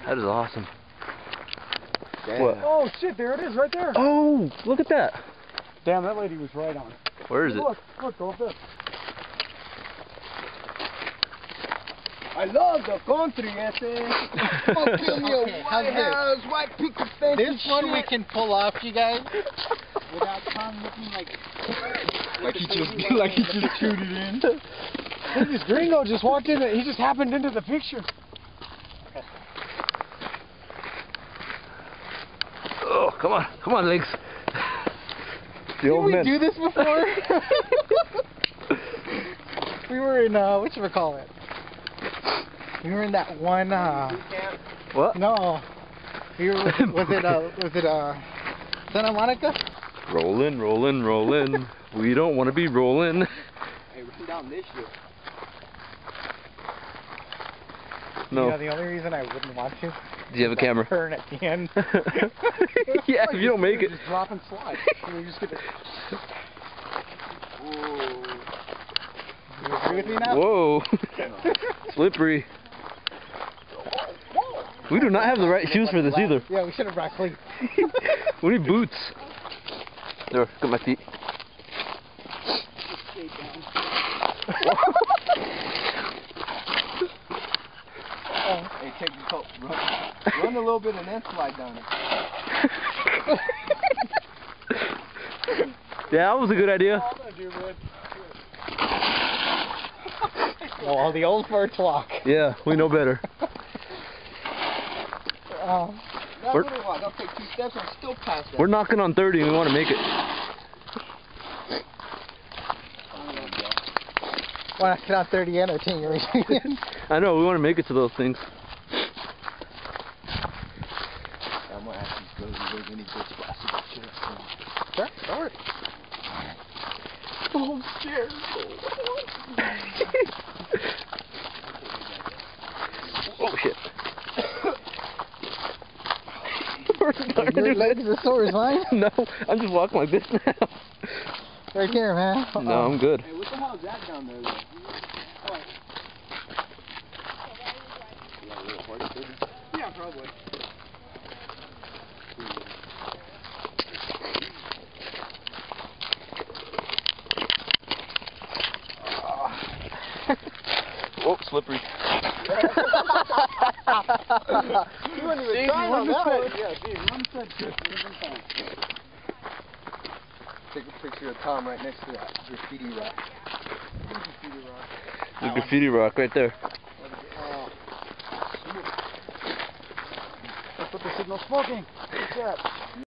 That is awesome. Damn. What? Oh shit, there it is right there. Oh, look at that. Damn, that lady was right on. Where is it? Look, go up there. I love the country, ese. Fucking me a white house, white picket fence. This one we can pull off, you guys, without Tom looking like he just chewed it in. Hey, this gringo just walked in. He just happened into the picture. Oh, come on, legs. The Did old we man. do this before? We were in whatchamacallit? We were in that one What? no. We were was it Santa Monica? Rollin'. We don't want to be rolling. Hey, run down this shit. No. You know, the only reason I wouldn't want to. Do you have a camera? Turn at the end. Yeah, if you don't make it. Just drop and slide. And we just get it. You agree with me now? Whoa. Slippery. We do not have the right shoes for this either. Yeah, we should have brought cleats. We need boots. There, look at my feet. Hey, take your coat. Run a little bit and then slide down it. Yeah, that was a good idea. Oh, the old first walk. Yeah, we know better. That We're- little walk, I'll take 2 steps and still pass that. We're knocking on 30 and we want to make it. Why not get on 30 and or 10 years? I know, we want to make it to those things. I'm gonna ask these girls if there's any good spots to go shit. Sure, don't worry. Oh, I'm scared. Oh shit. Your legs are sore as mine? No, I'm just walking like this now. Right here, man. No, I'm good. Hey, what the hell is that down there, though? Yeah, probably. Oh, slippery. You wouldn't even try on that one. Yeah, Steve, one said good. Take a picture of Tom right next to that graffiti rock. The graffiti rock right there. Let's put the signal smoking. What's that?